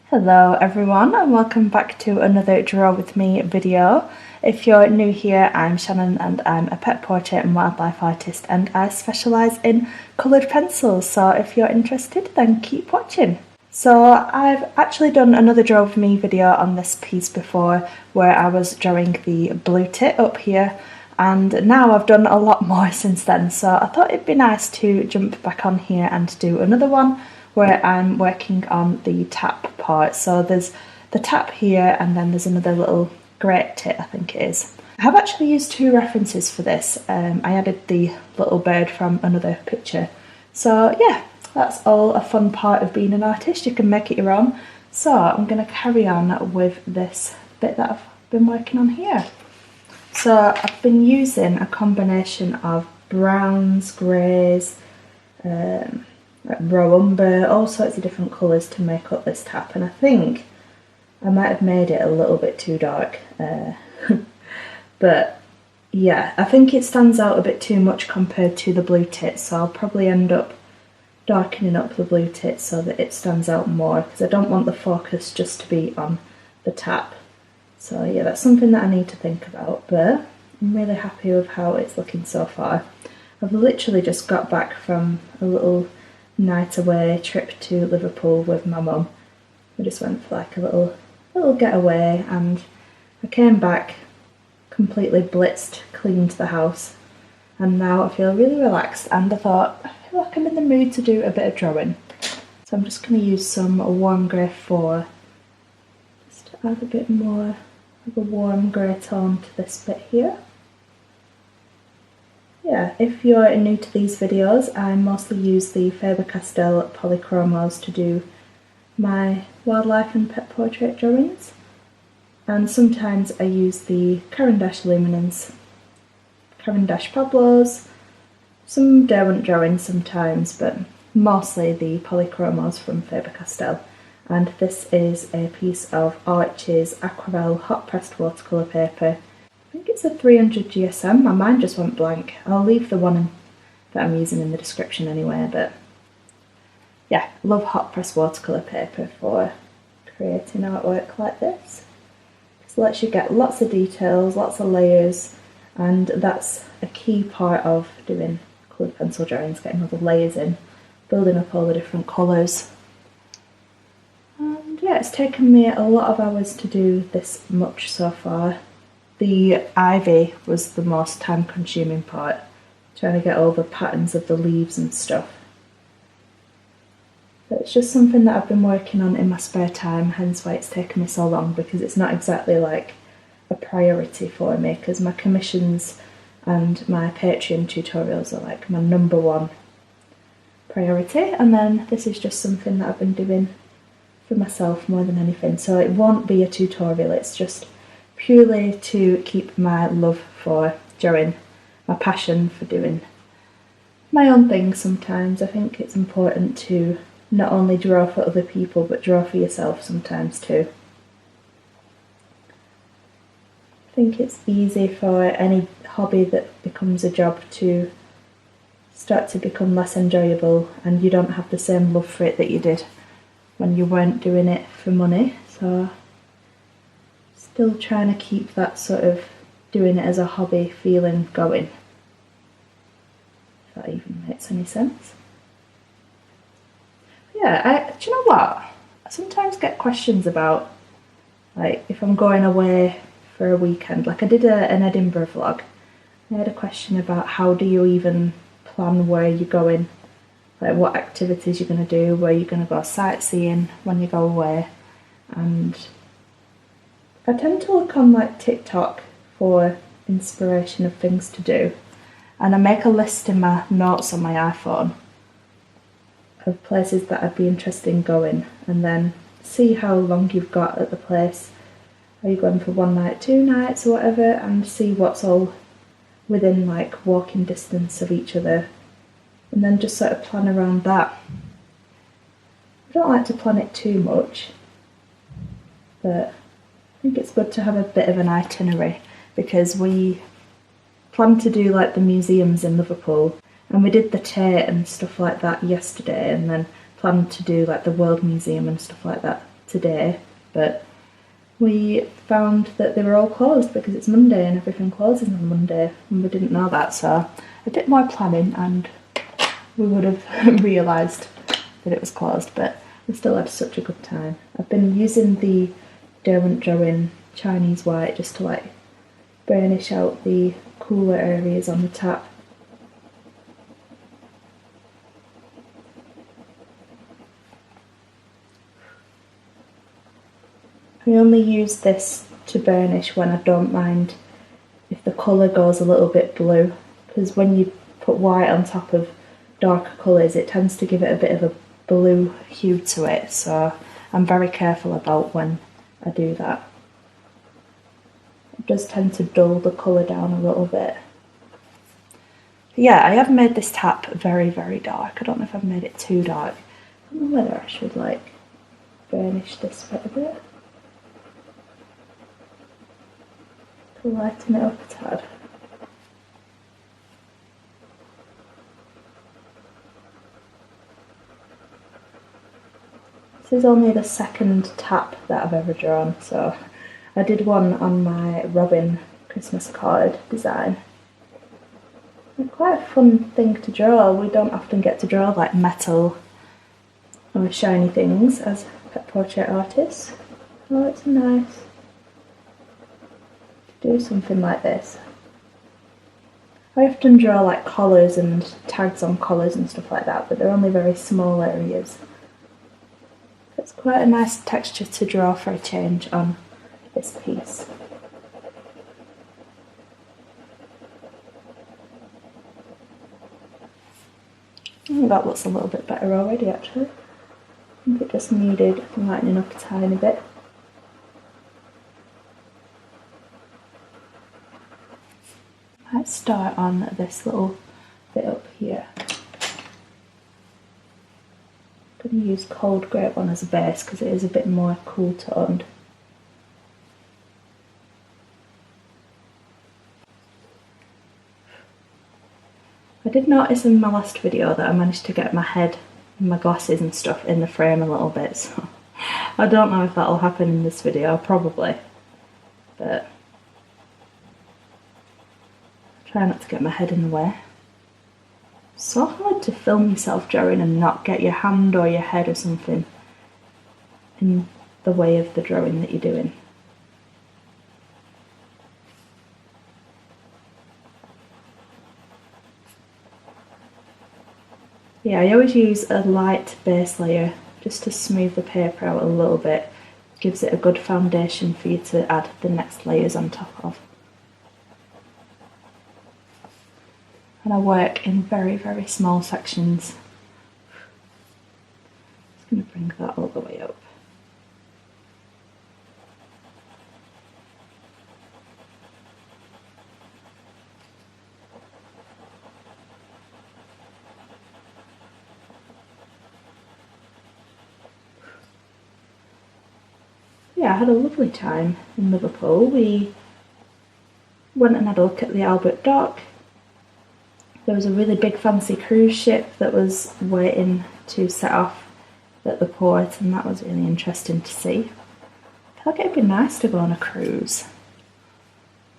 Hello everyone and welcome back to another Draw With Me video. If you're new here, I'm Shannon and I'm a pet portrait and wildlife artist and I specialise in coloured pencils, so if you're interested then keep watching. So I've actually done another Draw With Me video on this piece before where I was drawing the blue tit up here, and now I've done a lot more since then, so I thought it'd be nice to jump back on here and do another one where I'm working on the tap part. So there's the tap here and then there's another little great tit, I think it is. I have actually used two references for this. I added the little bird from another picture. So yeah, that's all a fun part of being an artist. You can make it your own. So I'm going to carry on with this bit that I've been working on here. So I've been using a combination of browns, greys, raw umber, all sorts of different colours to make up this tap, and I think I might have made it a little bit too dark, but yeah, I think it stands out a bit too much compared to the blue tit, so I'll probably end up darkening up the blue tit so that it stands out more, because I don't want the focus just to be on the tap. So yeah, that's something that I need to think about, but I'm really happy with how it's looking so far. I've literally just got back from a little night away trip to Liverpool with my mum. We just went for like a little getaway, and I came back completely blitzed, cleaned the house, and now I feel really relaxed, and I thought I feel like I'm in the mood to do a bit of drawing. So I'm just going to use some warm grey 4 just to add a bit more of a warm grey tone to this bit here. Yeah, if you're new to these videos, I mostly use the Faber Castell Polychromos to do my wildlife and pet portrait drawings, and sometimes I use the Caran Luminance, Caran Pablos, some Derwent drawings sometimes, but mostly the Polychromos from Faber Castell. And this is a piece of Arch's Aquarelle hot pressed watercolour paper. I think it's a 300 GSM, my mind just went blank. I'll leave the one that I'm using in the description anyway, but yeah, love hot press watercolour paper for creating artwork like this. It lets you get lots of details, lots of layers, and that's a key part of doing coloured pencil drawings, getting all the layers in, building up all the different colours. And yeah, it's taken me a lot of hours to do this much so far. The ivy was the most time consuming part, trying to get all the patterns of the leaves and stuff. But it's just something that I've been working on in my spare time, hence why it's taken me so long, because it's not exactly like a priority for me, because my commissions and my Patreon tutorials are like my #1 priority, and then this is just something that I've been doing for myself more than anything. So it won't be a tutorial, it's just purely to keep my love for drawing, my passion for doing my own things sometimes. I think it's important to not only draw for other people but draw for yourself sometimes too. I think it's easy for any hobby that becomes a job to start to become less enjoyable, and you don't have the same love for it that you did when you weren't doing it for money. So still trying to keep that sort of doing it as a hobby feeling going, if that even makes any sense. Yeah, do you know what? I sometimes get questions about, like, if I'm going away for a weekend. Like I did an Edinburgh vlog. I had a question about how do you even plan where you're going, like what activities you're going to do, where you're going to go sightseeing when you go away. And I tend to look on like TikTok for inspiration of things to do, and I make a list in my notes on my iPhone of places that I'd be interested in going, and then see how long you've got at the place. Are you going for 1 night, 2 nights or whatever, and see what's all within like walking distance of each other, and then just sort of plan around that. I don't like to plan it too much, but I think it's good to have a bit of an itinerary, because we planned to do like the museums in Liverpool, and we did the Tate and stuff like that yesterday, and then planned to do like the World Museum and stuff like that today, but we found that they were all closed because it's Monday and everything closes on Monday, and we didn't know that, so a bit more planning and we would have realised that it was closed, but we still had such a good time. I've been using the Derwent Drawing Chinese white just to like burnish out the cooler areas on the tap. I only use this to burnish when I don't mind if the colour goes a little bit blue, because when you put white on top of darker colours it tends to give it a bit of a blue hue to it, so I'm very careful about when I do that. It does tend to dull the colour down a little bit. But yeah, I have made this tap very, very dark. I don't know if I've made it too dark. I don't know whether I should like burnish this bit a bit to lighten it up a tad. This is only the second tap that I've ever drawn, so I did one on my Robin Christmas card design. It's quite a fun thing to draw. We don't often get to draw like metal or shiny things as pet portrait artists. Oh, it's nice to do something like this. I often draw like collars and tags on collars and stuff like that, but they're only very small areas. It's quite a nice texture to draw for a change on this piece. Oh, that looks a little bit better already actually. I think it just needed lightening up a tiny bit. Let's start on this little bit up here. I'm going to use cold grape on as a base because it is a bit more cool toned. I did notice in my last video that I managed to get my head and my glasses and stuff in the frame a little bit, so I don't know if that'll happen in this video, probably, but try not to get my head in the way. So hard to film yourself drawing and not get your hand or your head or something in the way of the drawing that you're doing. Yeah, I always use a light base layer just to smooth the paper out a little bit. Gives it a good foundation for you to add the next layers on top of. And I work in very, very small sections. Just going to bring that all the way up. Yeah, I had a lovely time in Liverpool. We went and had a look at the Albert Dock. There was a really big fancy cruise ship that was waiting to set off at the port, and that was really interesting to see. I feel like it'd be nice to go on a cruise.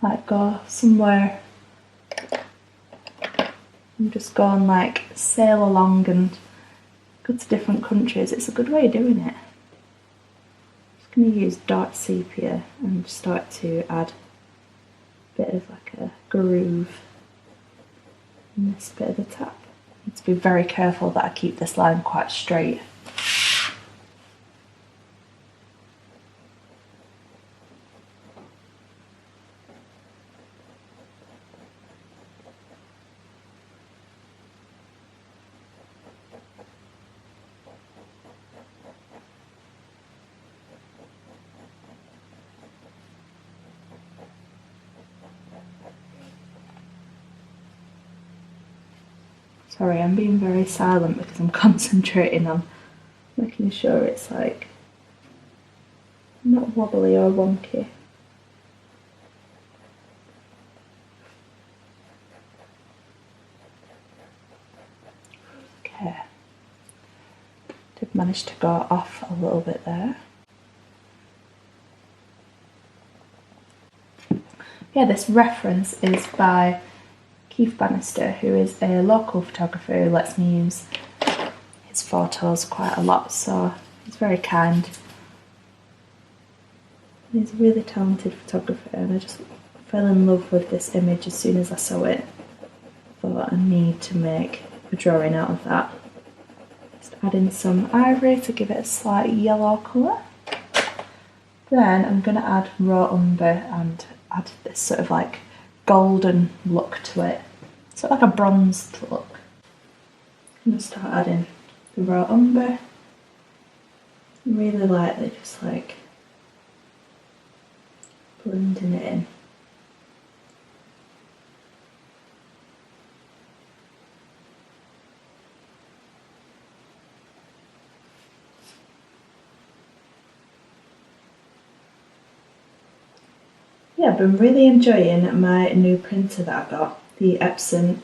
Like go somewhere and just go and like sail along and go to different countries. It's a good way of doing it. I'm just going to use dark sepia and start to add a bit of like a groove in this bit of the tap. I need to be very careful that I keep this line quite straight. Sorry, I'm being very silent because I'm concentrating on making sure it's like not wobbly or wonky. Okay, did manage to go off a little bit there. yeah, this reference is by Keith Bannister, who is a local photographer who lets me use his photos quite a lot, so he's very kind. He's a really talented photographer, and I just fell in love with this image as soon as I saw it. Thought I need to make a drawing out of that. Just add in some ivory to give it a slight yellow colour. Then I'm going to add raw umber and add this sort of like golden look to it. Sort of like a bronzed look. I'm going to start adding the raw umber. Really lightly, just like blending it in. Yeah, I've been really enjoying my new printer that I got, the Epson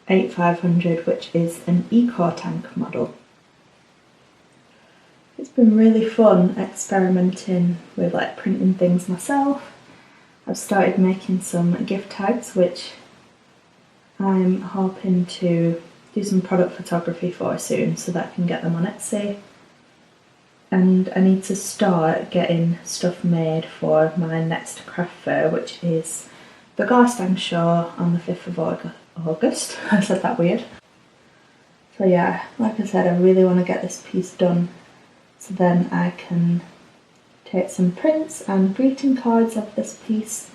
ET8500, which is an eco tank model. It's been really fun experimenting with like printing things myself. I've started making some gift tags, which I'm hoping to do some product photography for soon so that I can get them on Etsy. And I need to start getting stuff made for my next craft fair, which is the Garstang show on the 5th of August. I said that weird. So yeah, like I said, I really want to get this piece done so then I can take some prints and greeting cards of this piece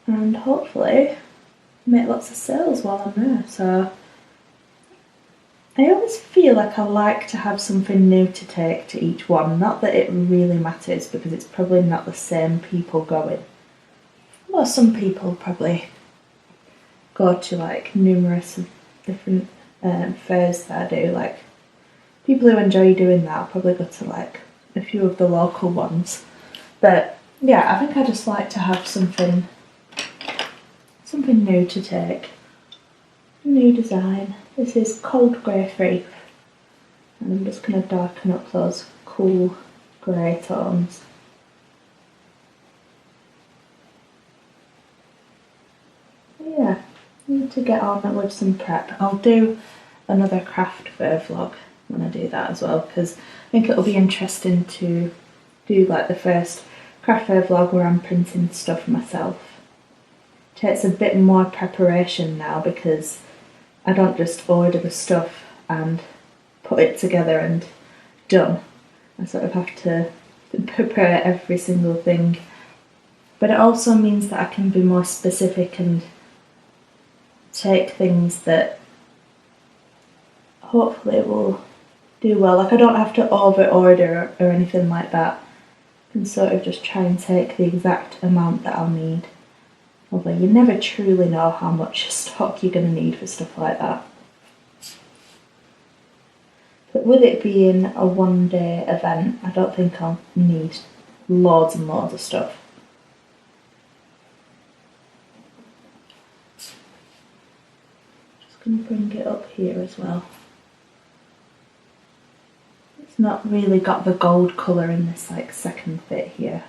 and hopefully make lots of sales while I'm there. So I always feel like I like to have something new to take to each one. Not that it really matters because it's probably not the same people going. Well, some people probably go to like numerous different fairs that I do. Like people who enjoy doing that will probably go to like a few of the local ones. But yeah, I think I just like to have something new to take. New design. This is Cold Grey Freak, and I'm just going to darken up those cool grey tones. Yeah, I need to get on with some prep. I'll do another craft fair vlog when I do that as well, because I think it'll be interesting to do like the first craft fair vlog where I'm printing stuff myself. It takes a bit more preparation now because I don't just order the stuff and put it together and done. I sort of have to prepare every single thing. But it also means that I can be more specific and take things that hopefully will do well. Like I don't have to over order or anything like that. I can sort of just try and take the exact amount that I'll need. Although you never truly know how much stock you're going to need for stuff like that. But with it being a one-day event, I don't think I'll need loads and loads of stuff. Just going to bring it up here as well. It's not really got the gold colour in this like second bit here.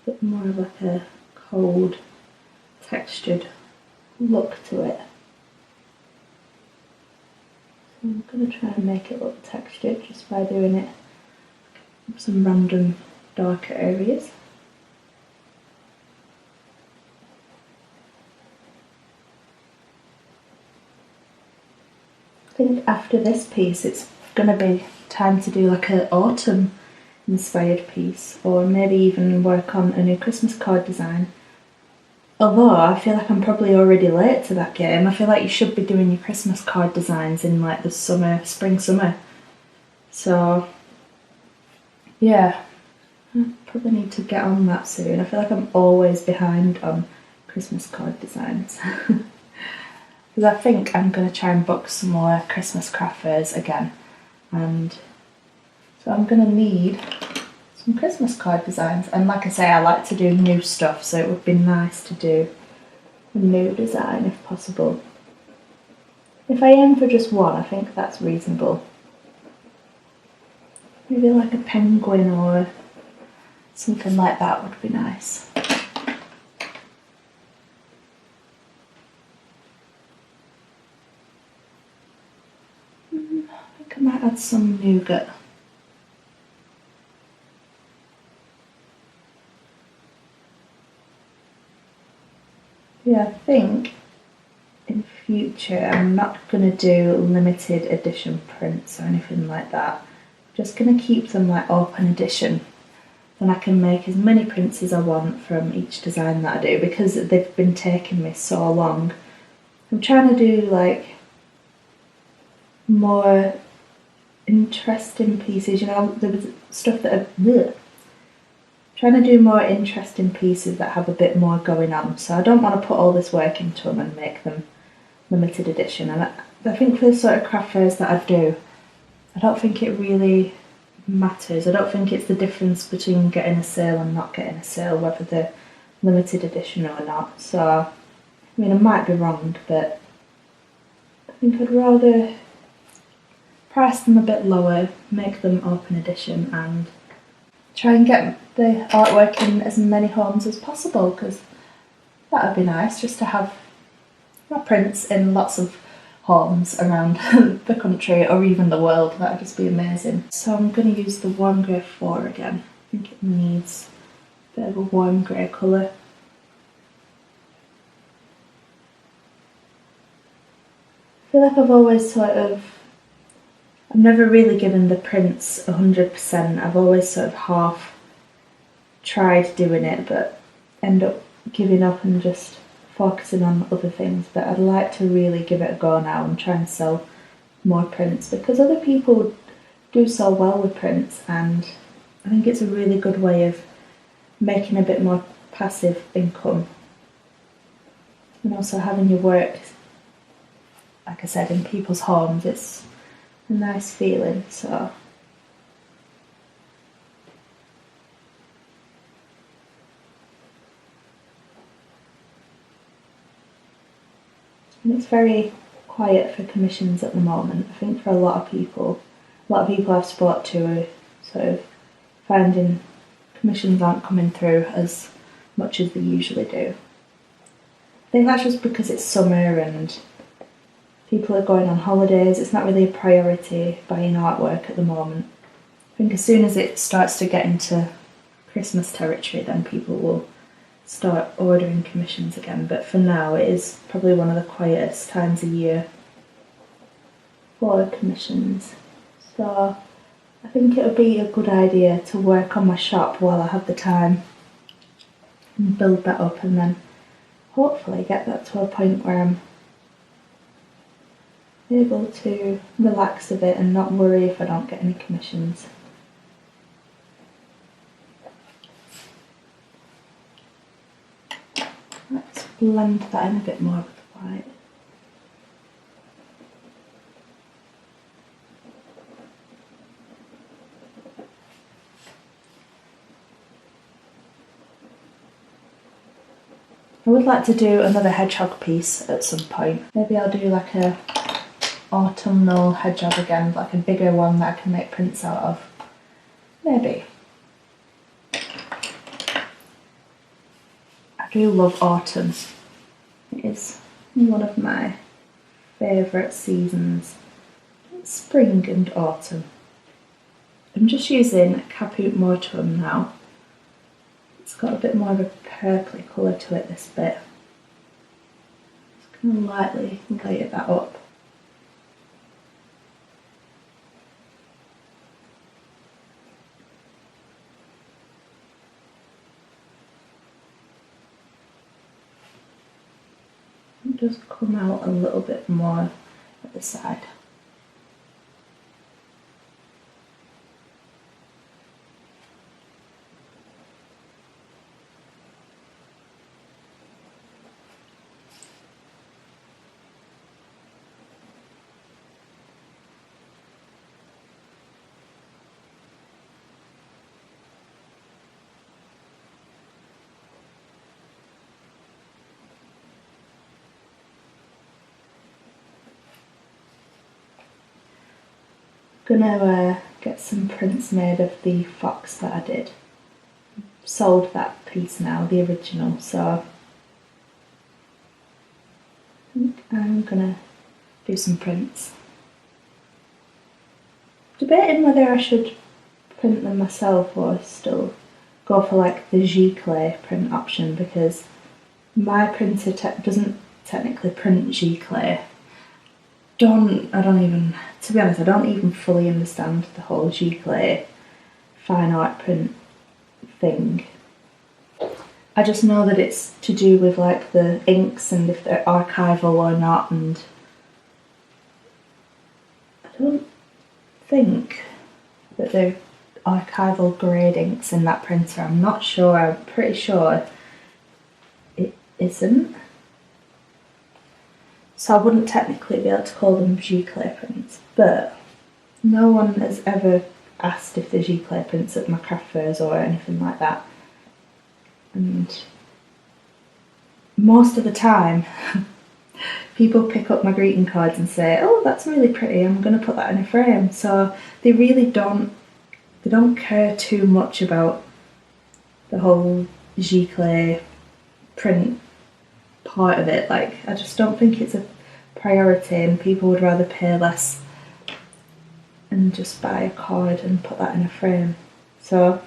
A bit more of like a cold, textured look to it. So I'm going to try and make it look textured just by doing it with some random darker areas. I think after this piece it's going to be time to do like an autumn inspired piece, or maybe even work on a new Christmas card design. Although I feel like I'm probably already late to that game. I feel like you should be doing your Christmas card designs in like the summer, spring, summer. So yeah, I probably need to get on that soon. I feel like I'm always behind on Christmas card designs. Because I think I'm going to try and book some more Christmas craft fairs again. And so I'm going to need some Christmas card designs. And like I say, I like to do new stuff, so it would be nice to do a new design if possible. If I aim for just one, I think that's reasonable. Maybe like a penguin or something like that would be nice. I think I might add some nougat. Yeah, I think in future I'm not going to do limited edition prints or anything like that. I'm just going to keep them like open edition. Then I can make as many prints as I want from each design that I do, because they've been taking me so long. I'm trying to do like more interesting pieces, you know, there was stuff that are trying to do more interesting pieces that have a bit more going on. So I don't want to put all this work into them and make them limited edition. And I think for the sort of craft fairs that I do, I don't think it really matters. I don't think it's the difference between getting a sale and not getting a sale, whether they're limited edition or not. So, I mean, I might be wrong, but I think I'd rather price them a bit lower, make them open edition, and try and get the artwork in as many homes as possible, because that would be nice, just to have my prints in lots of homes around the country or even the world. That would just be amazing. So I'm going to use the warm grey 4 again. I think it needs a bit of a warm grey colour. I feel like I've always I've never really given the prints 100%. I've always sort of half tried doing it, but end up giving up and just focusing on other things. But I'd like to really give it a go now and try and sell more prints, because other people do so well with prints, and I think it's a really good way of making a bit more passive income, and also having your work, like I said, in people's homes. It's a nice feeling. So and it's very quiet for commissions at the moment. I think for a lot of people I've spoke to are sort of finding commissions aren't coming through as much as they usually do. I think that's just because it's summer and people are going on holidays. It's not really a priority buying artwork at the moment. I think as soon as it starts to get into Christmas territory, then people will start ordering commissions again. But for now, it is probably one of the quietest times of year for commissions. So I think it would be a good idea to work on my shop while I have the time and build that up, and then hopefully get that to a point where I'm able to relax a bit and not worry if I don't get any commissions. Let's blend that in a bit more with the white. I would like to do another hedgehog piece at some point. Maybe I'll do like a autumnal hedgehog again, like a bigger one that I can make prints out of. Maybe. I do love autumn. It is one of my favourite seasons. Spring and autumn. I'm just using Caput Mortuum now. It's got a bit more of a purpley colour to it, this bit. Just going to lightly layer that up. And just come out a little bit more at the side. Gonna get some prints made of the fox that I did. sold that piece now, the original, so I think I'm gonna do some prints. Debating whether I should print them myself or still go for like the giclée print option, because my printer doesn't technically print giclée. To be honest, I don't even fully understand the whole giclée fine art print thing. I just know that it's to do with like the inks and if they're archival or not, and I don't think that they're archival grade inks in that printer. I'm not sure, I'm pretty sure it isn't. So I wouldn't technically be able to call them giclée prints, but no one has ever asked if they're giclée prints at my craft fairs or anything like that. And most of the time, people pick up my greeting cards and say, "Oh, that's really pretty, I'm going to put that in a frame." So they really don't care too much about the whole giclée print part of it. Like, I just don't think it's a priority, and people would rather pay less and just buy a card and put that in a frame. So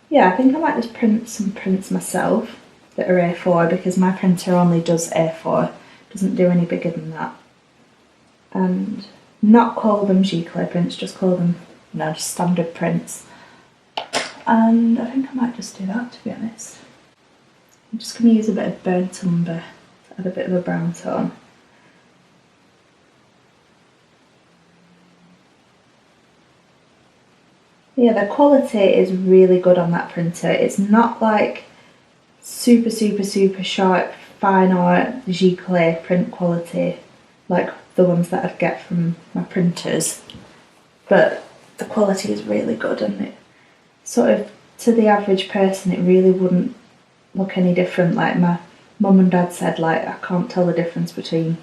yeah, I think I might just print some prints myself that are A4, because my printer only does A4, doesn't do any bigger than that. And not call them giclée prints, just call them, just standard prints. And I think I might just do that, to be honest. I'm just going to use a bit of burnt umber to add a bit of a brown tone. Yeah, the quality is really good on that printer. It's not like super sharp fine art giclée print quality like the ones that I'd get from my printers, but the quality is really good, and it sort of, to the average person, it really wouldn't look any different. Like my mum and dad said, like, I can't tell the difference between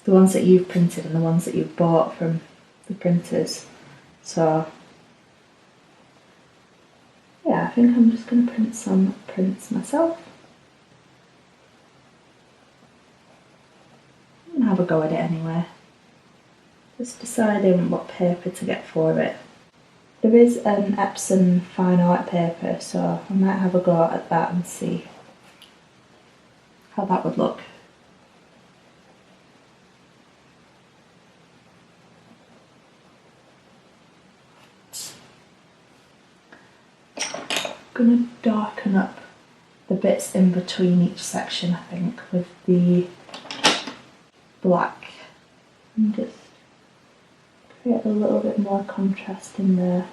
the ones that you've printed and the ones that you've bought from the printers. So yeah, I think I'm just going to print some prints myself and have a go at it anyway. Just deciding what paper to get for it. There is an Epson fine art paper, so I might have a go at that and see how that would look. I'm going to darken up the bits in between each section, I think, with the black, and just create a little bit more contrast in there.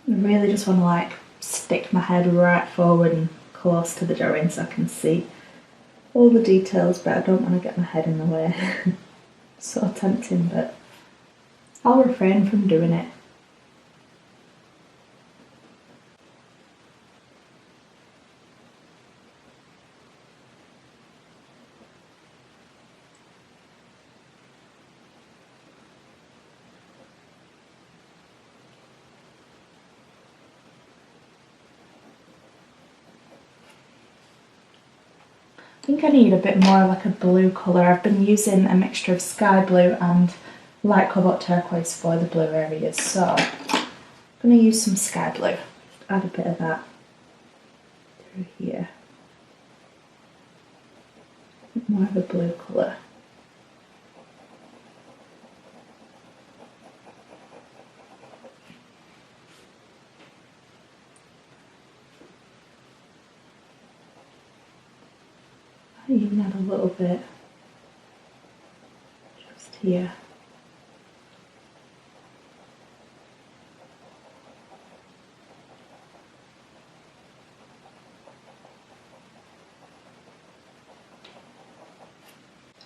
I really just want to like stick my head right forward and close to the drawing so I can see all the details, but I don't want to get my head in the way. So tempting, but I'll refrain from doing it. I think I need a bit more like a blue colour. I've been using a mixture of sky blue and light cobalt turquoise for the blue areas, so I'm going to use some sky blue. Just add a bit of that through here. A bit more of a blue colour. I even add a little bit just here.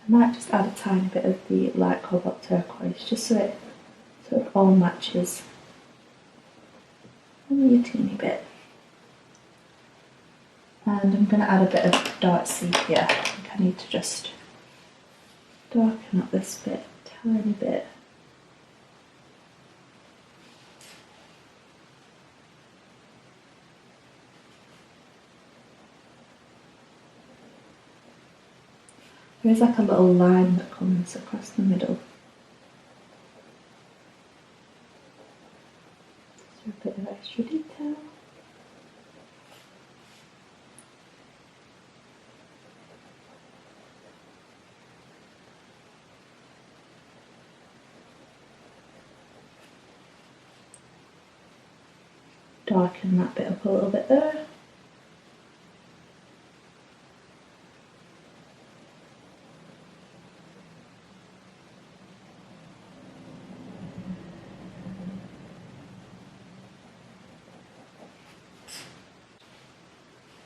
I might just add a tiny bit of the light cobalt turquoise just so it sort of all matches. Only a teeny bit. And I'm going to add a bit of dark sepia. I think I need to just darken up this bit a tiny bit. There's like a little line that comes across the middle. So a bit of extra detail. Darken that bit up a little bit there.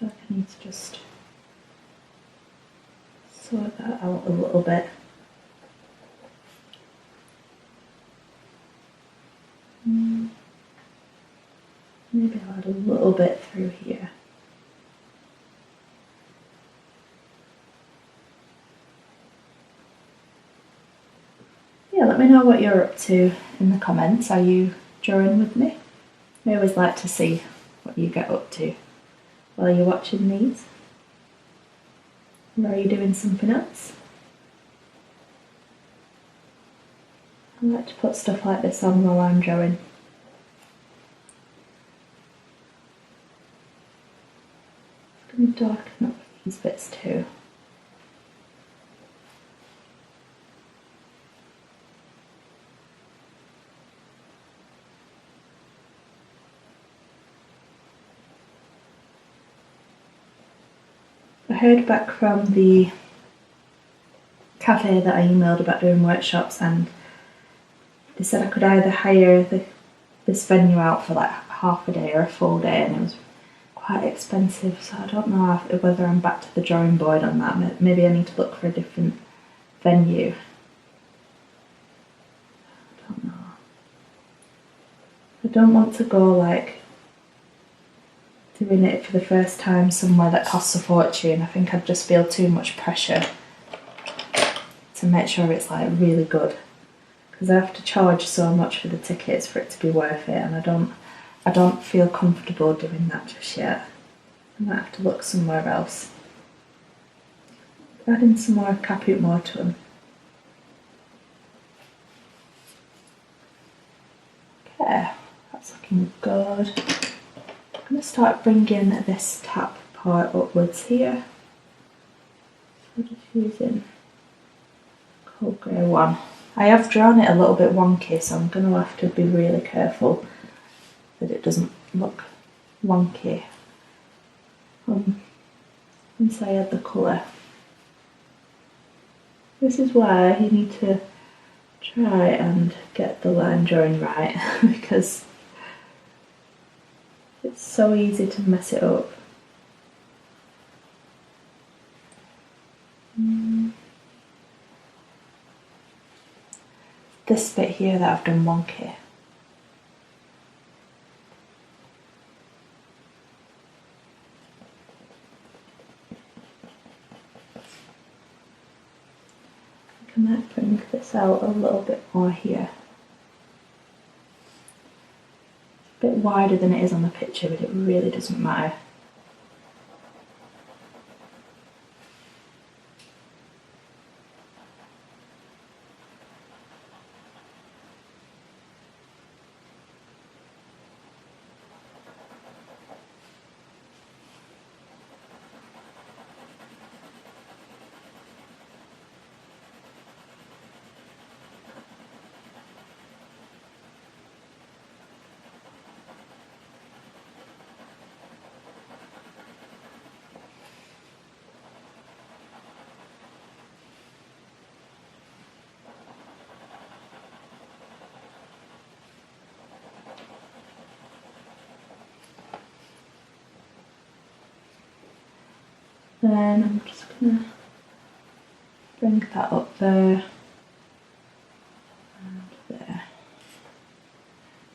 I need to just sort that out a little bit. Maybe I'll add a little bit through here. Yeah, let me know what you're up to in the comments. Are you drawing with me? I always like to see what you get up to while you're watching these. Or are you doing something else? I like to put stuff like this on while I'm drawing. I'm going to darken up these bits too. I heard back from the cafe that I emailed about doing workshops, and they said I could either hire this venue out for like half a day or a full day, and it was quite expensive, so I don't know whether I'm back to the drawing board on that. Maybe I need to look for a different venue. I don't know. I don't want to go like doing it for the first time somewhere that costs a fortune. I think I'd just feel too much pressure to make sure it's like really good, because I have to charge so much for the tickets for it to be worth it, and I don't feel comfortable doing that just yet. I might have to look somewhere else. Add in some more caput mortuum. Okay, that's looking good. I'm going to start bringing this tap part upwards here. So just using cold grey one. I have drawn it a little bit wonky, so I'm going to have to be really careful that it doesn't look wonky once I add the colour. This is why you need to try and get the line drawing right, because it's so easy to mess it up. This bit here that I've done wonky. I might bring this out a little bit more here. It's a bit wider than it is on the picture, but it really doesn't matter. Then I'm just going to bring that up there and there.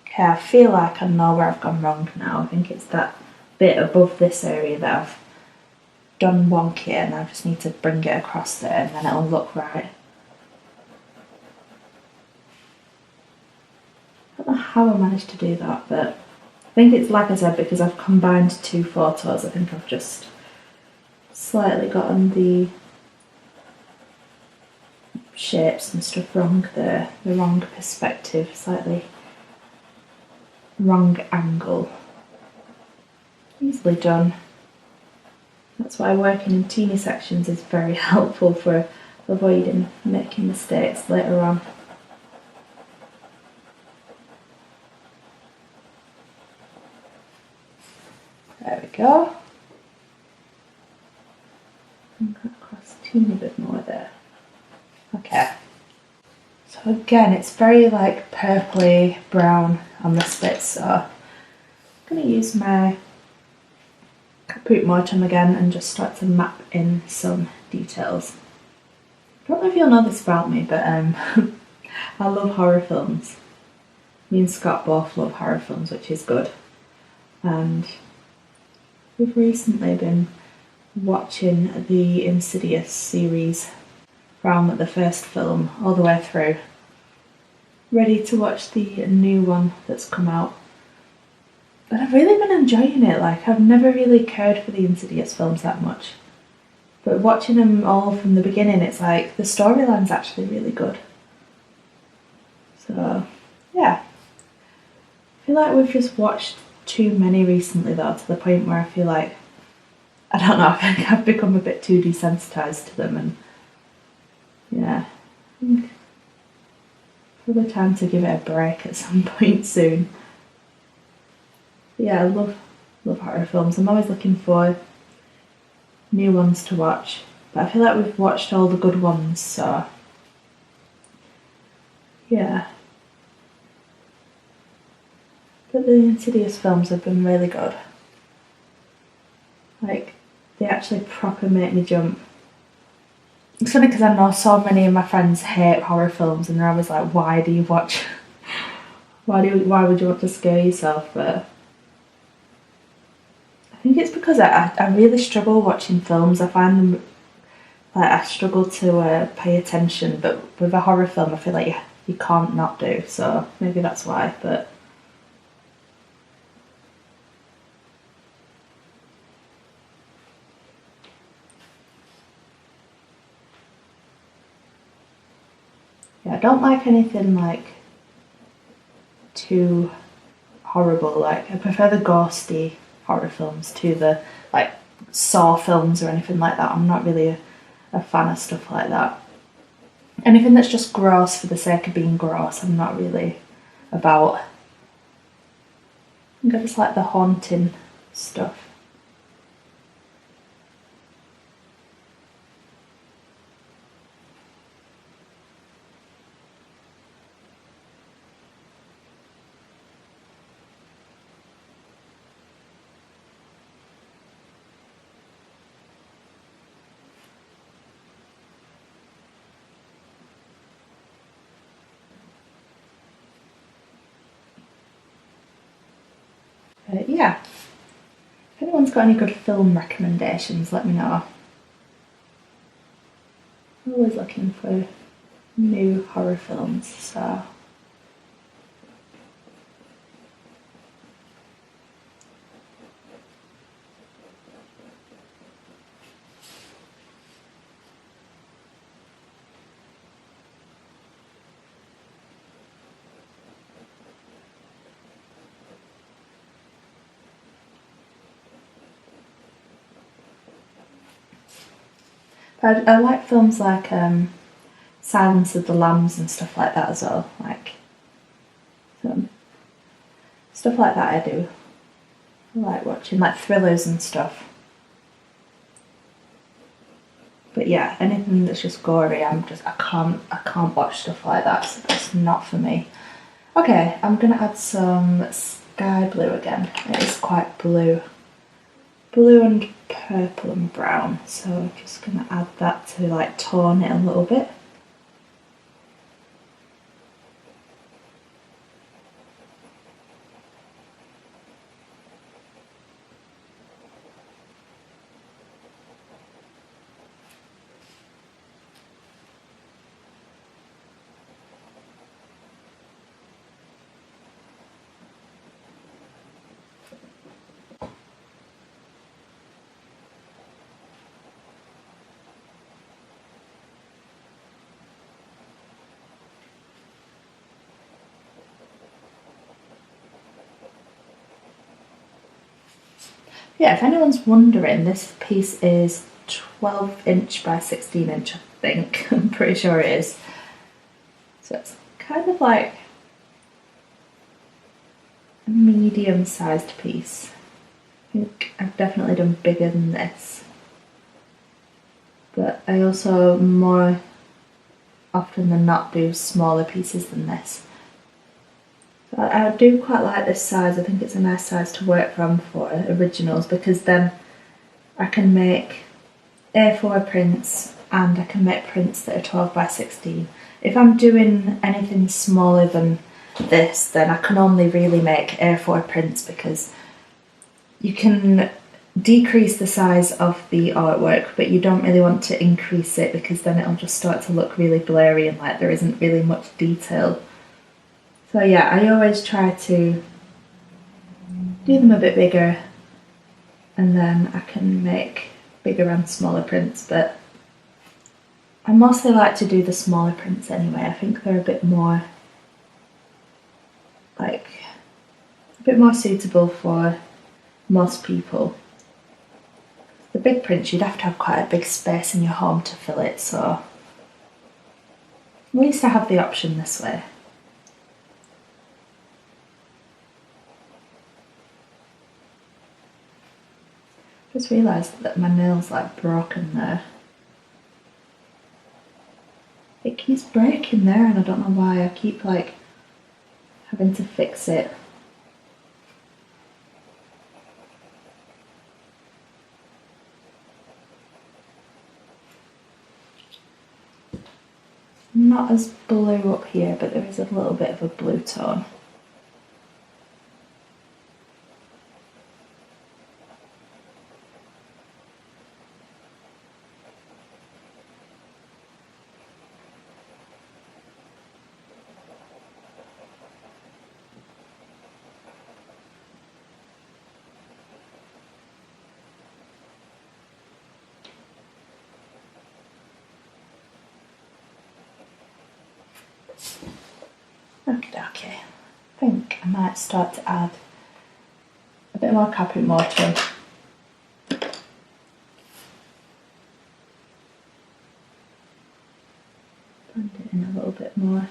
Okay, I feel like I know where I've gone wrong now. I think it's that bit above this area that I've done wonky and I just need to bring it across there and then it'll look right. I don't know how I managed to do that, but I think it's, like I said, because I've combined two photos. I think I've just slightly gotten the shapes and stuff wrong there, the wrong perspective, slightly wrong angle. Easily done. That's why working in teeny sections is very helpful for avoiding making mistakes later on. There we go. And cut across a teeny bit more there. Okay. So again, it's very like purpley brown on this bit, so I'm going to use my Caput Mortem again and just start to map in some details. I don't know if you'll know this about me, but I love horror films. Me and Scott both love horror films, which is good. And we've recently been watching the Insidious series from the first film all the way through. Ready to watch the new one that's come out. But I've really been enjoying it. Like, I've never really cared for the Insidious films that much. But watching them all from the beginning, it's like the storyline's actually really good. So, yeah. I feel like we've just watched too many recently though, to the point where I feel like, I don't know, I think I've become a bit too desensitised to them, and yeah, I think probably time to give it a break at some point soon. But yeah, I love horror films. I'm always looking for new ones to watch, but I feel like we've watched all the good ones, so yeah. But the Insidious films have been really good. Like, they actually proper make me jump. It's funny because I know so many of my friends hate horror films and they're always like, why do you watch, why would you want to scare yourself? But I think it's because I really struggle watching films. I find them, like, I struggle to pay attention, but with a horror film I feel like you can't not do, so maybe that's why. But yeah, I don't like anything like too horrible. Like, I prefer the ghosty horror films to the like Saw films or anything like that. I'm not really a fan of stuff like that. Anything that's just gross for the sake of being gross, I'm not really about. I think I just like the haunting stuff. Yeah, if anyone's got any good film recommendations, let me know. I'm always looking for new horror films, so. But I like films like Silence of the Lambs and stuff like that as well. Like, stuff like that I do. I like watching, like thrillers and stuff. But yeah, anything that's just gory, I can't watch stuff like that. So that's not for me. Okay, I'm gonna add some sky blue again. It is quite blue. Blue and purple and brown. So I'm just gonna add that to like tone it a little bit. Yeah, if anyone's wondering, this piece is 12" by 16" I think. I'm pretty sure it is. So it's kind of like a medium-sized piece. I think I've definitely done bigger than this. But I also more often than not do smaller pieces than this. So I do quite like this size. I think it's a nice size to work from for originals, because then I can make A4 prints and I can make prints that are 12 by 16. If I'm doing anything smaller than this, then I can only really make A4 prints, because you can decrease the size of the artwork, but you don't really want to increase it, because then it'll just start to look really blurry and like there isn't really much detail. So yeah, I always try to do them a bit bigger, and then I can make bigger and smaller prints, but I mostly like to do the smaller prints anyway. I think they're a bit more suitable for most people. The big prints, you'd have to have quite a big space in your home to fill it, so at least I have the option this way. Just realised that my nail's like broken there. It keeps breaking there and I don't know why. I keep like having to fix it. Not as blue up here, but there is a little bit of a blue tone. Okay, I think I might start to add a bit more capping mortar. Blend it in a little bit more.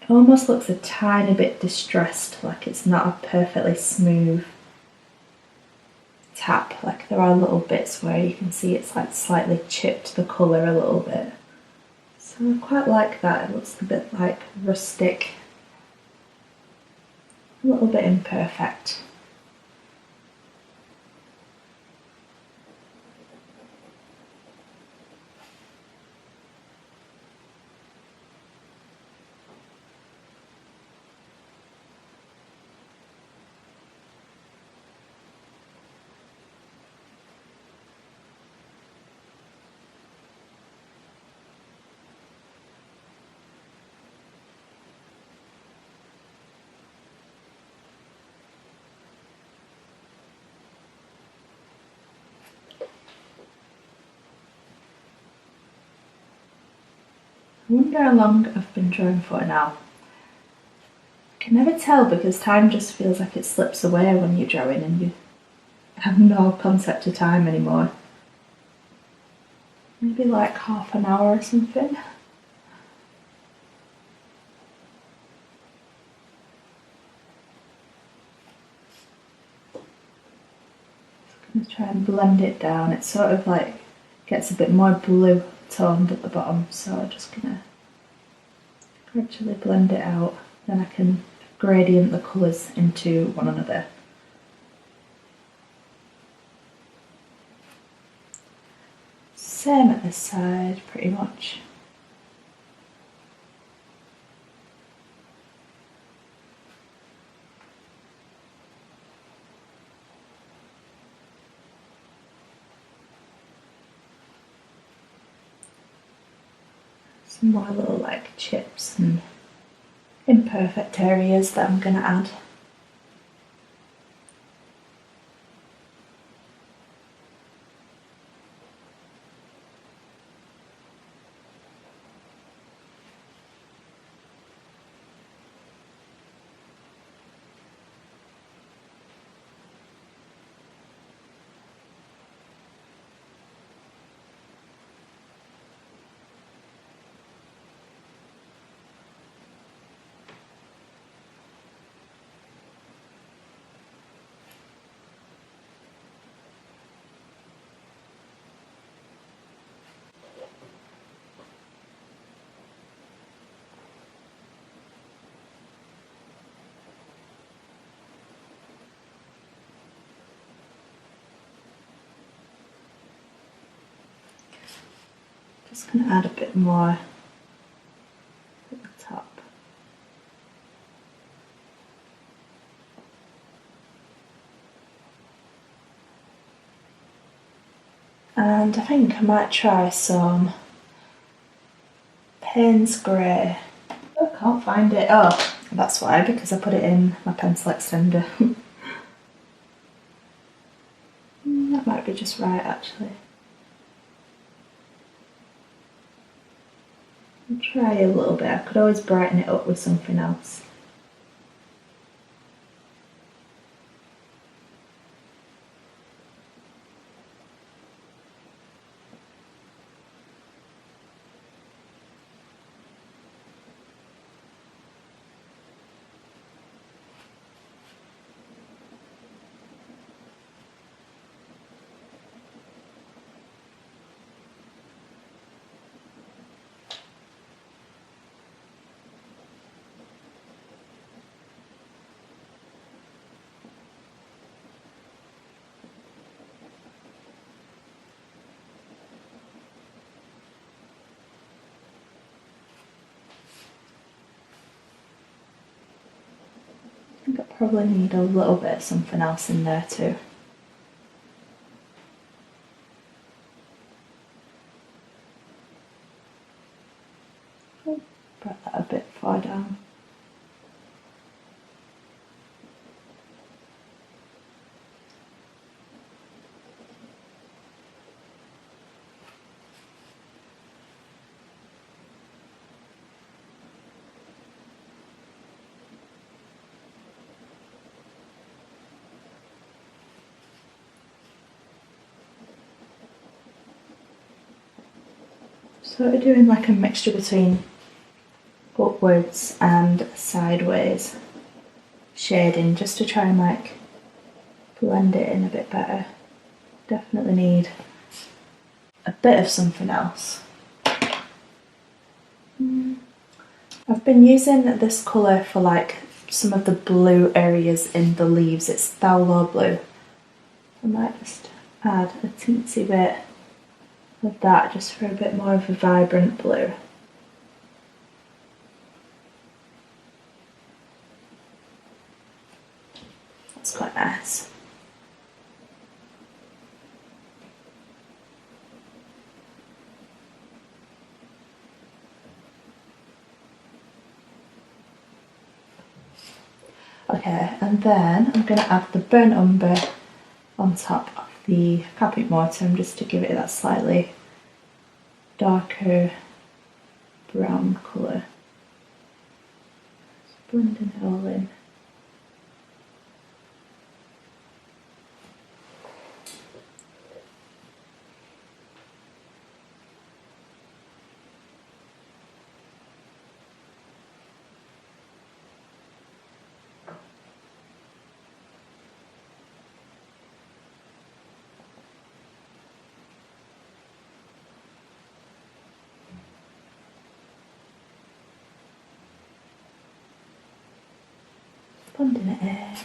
It almost looks a tiny bit distressed, like it's not a perfectly smooth tap. Like there are little bits where you can see it's like slightly chipped the colour a little bit. So I quite like that. It looks a bit like rustic, a little bit imperfect. I wonder how long I've been drawing for now. I can never tell, because time just feels like it slips away when you're drawing and you have no concept of time anymore. Maybe like half an hour or something. I'm going to try and blend it down. It sort of like gets a bit more blue toned at the bottom, so I'm just going to gradually blend it out. Then I can gradient the colours into one another. Same at this side, pretty much. Some more little like chips and imperfect areas that I'm going to add. just going to add a bit more at the top. And I think I might try some Payne's Grey. Oh, I can't find it. Oh, that's why, because I put it in my pencil extender. That might be just right, actually. I'll try a little bit. I could always brighten it up with something else. I think I probably need a little bit of something else in there too. Oh, brought that a bit far down. Sort of doing like a mixture between upwards and sideways shading, just to try and like blend it in a bit better. Definitely need a bit of something else. I've been using this colour for like some of the blue areas in the leaves. It's Thaular blue. I might just add a teensy bit of that just for a bit more of a vibrant blue. That's quite nice. Okay, and then I'm going to add the burnt umber on top of the Caput Mortem just to give it that slightly darker brown colour. Just blending it all in. Blending it in.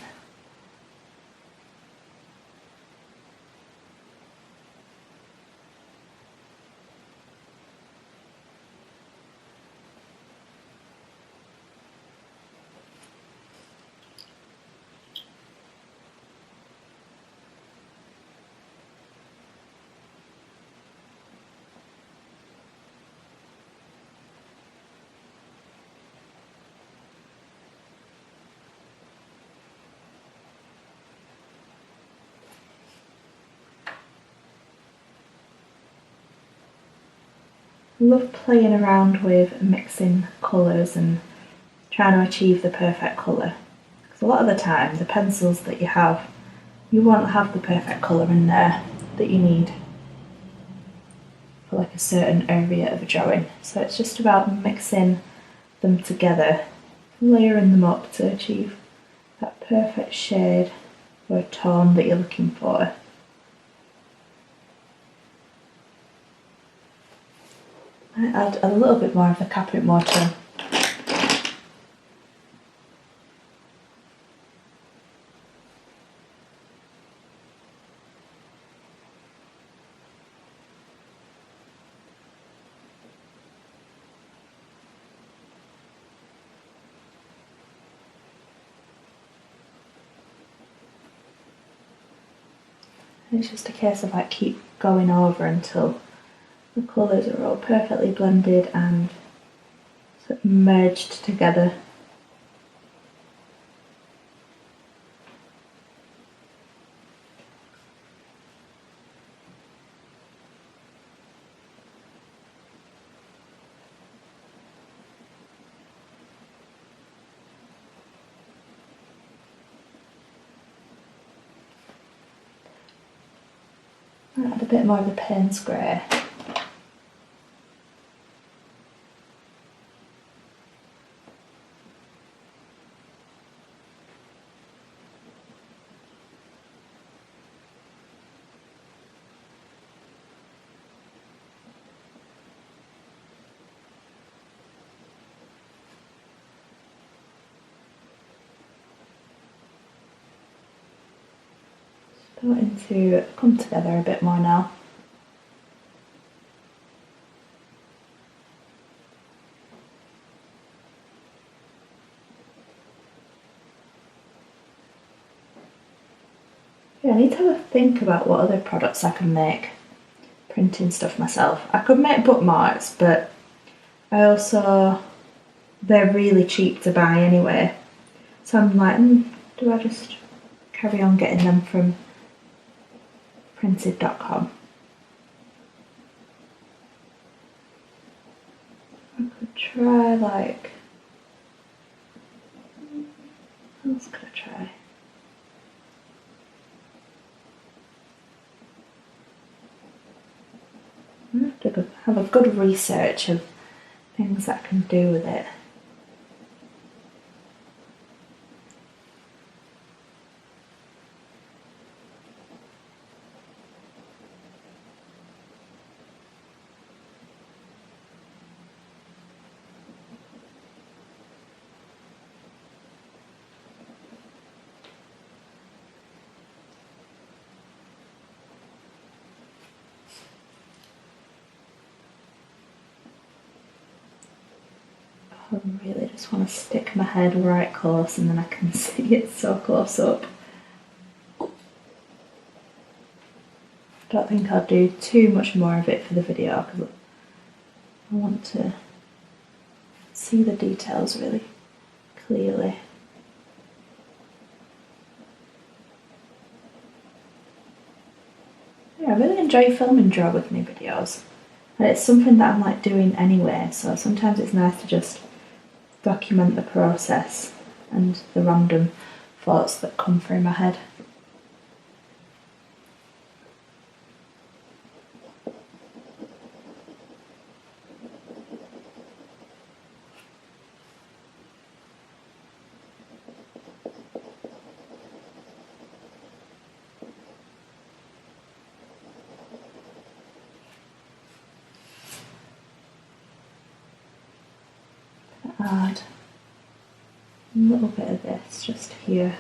I love playing around with mixing colours and trying to achieve the perfect colour. Because a lot of the time, the pencils that you have, you won't have the perfect colour in there that you need for like a certain area of a drawing. So it's just about mixing them together, layering them up to achieve that perfect shade or tone that you're looking for. I add a little bit more of the Caput Mortem. And it's just a case of like keep going over until the colours are all perfectly blended and sort of merged together. Add a bit more of the Payne's grey. Starting to come together a bit more now. Yeah, I need to have a think about what other products I can make printing stuff myself. I could make bookmarks, but I also, they're really cheap to buy anyway. So I'm like, do I just carry on getting them from printed.com? I could try like, what else could I try? I have to have a good research of things that I can do with it. I really just want to stick my head right close and then I can see it so close up. Don't think I'll do too much more of it for the video because I want to see the details really clearly. Yeah, I really enjoy filming draw with me videos, and it's something that I'm like doing anyway, so sometimes it's nice to just document the process and the random thoughts that come through my head. Add a little bit of this just here.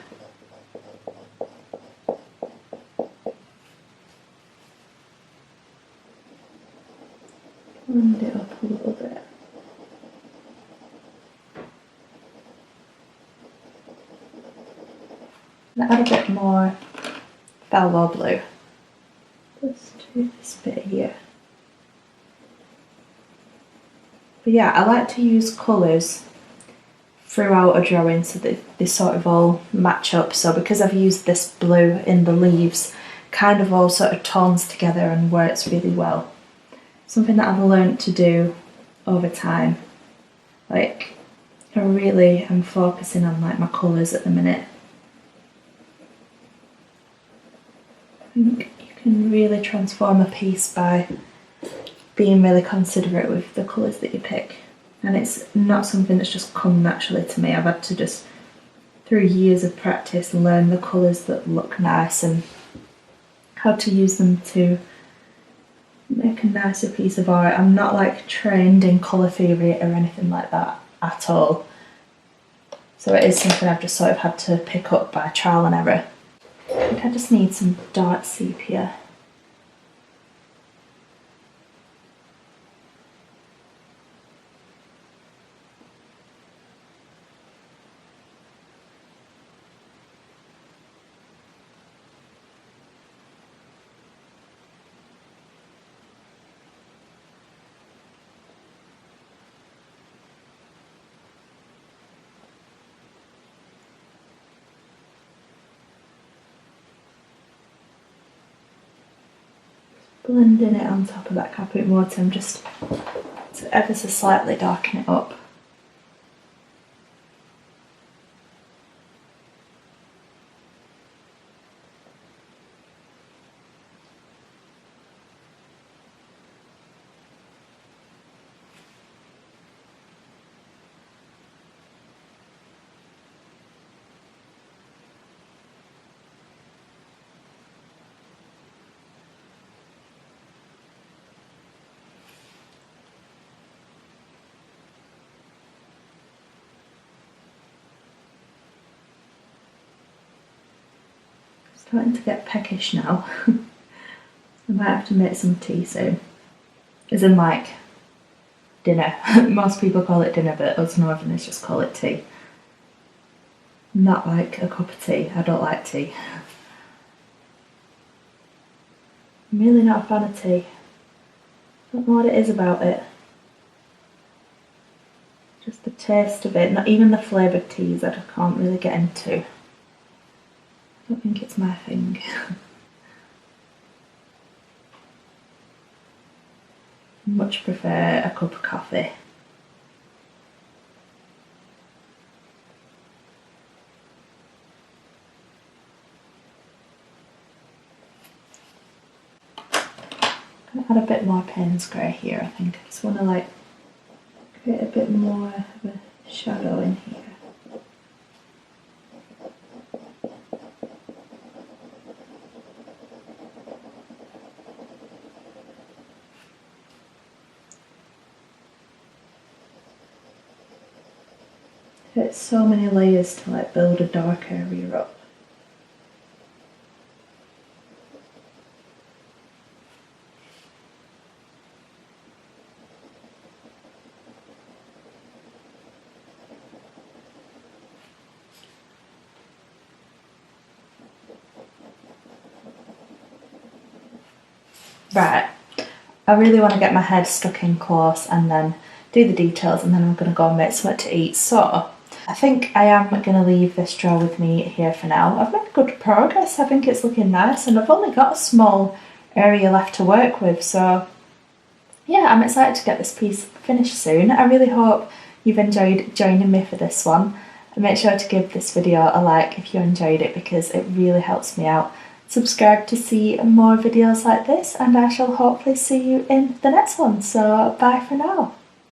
Blend it up a little bit. And add a bit more Faber blue. Just to this bit here. But yeah, I like to use colours throughout a drawing so that they sort of all match up. So because I've used this blue in the leaves, kind of all sort of tones together and works really well. Something that I've learnt to do over time. Like, I really am focusing on like my colours at the minute. I think you can really transform a piece by being really considerate with the colours that you pick. And it's not something that's just come naturally to me. I've had to just, through years of practice, learn the colours that look nice and how to use them to make a nicer piece of art. I'm not like trained in colour theory or anything like that at all. So it is something I've just sort of had to pick up by trial and error. I think I just need some dark sepia. blending it on top of that Caput Mortuum just to ever so slightly darken it up. Starting to get peckish now. I might have to make some tea soon. As in like dinner. Most people call it dinner, but us Northerners just call it tea. Not like a cup of tea. I don't like tea. I'm really not a fan of tea. Don't know what it is about it. Just the taste of it, not even the flavoured teas I just can't really get into. I don't think it's my thing. Much prefer a cup of coffee. I'm gonna add a bit more Payne's Grey here, I think. I just want to like create a bit more of a shadow in here. It's so many layers to like build a dark area up. Right, I really want to get my head stuck in close and then do the details, and then I'm going to go and make something to eat. So I think I am going to leave this drawer with me here for now. I've made good progress. I think it's looking nice, and I've only got a small area left to work with. So yeah, I'm excited to get this piece finished soon. I really hope you've enjoyed joining me for this one. And make sure to give this video a like if you enjoyed it, because it really helps me out. Subscribe to see more videos like this, and I shall hopefully see you in the next one. So bye for now.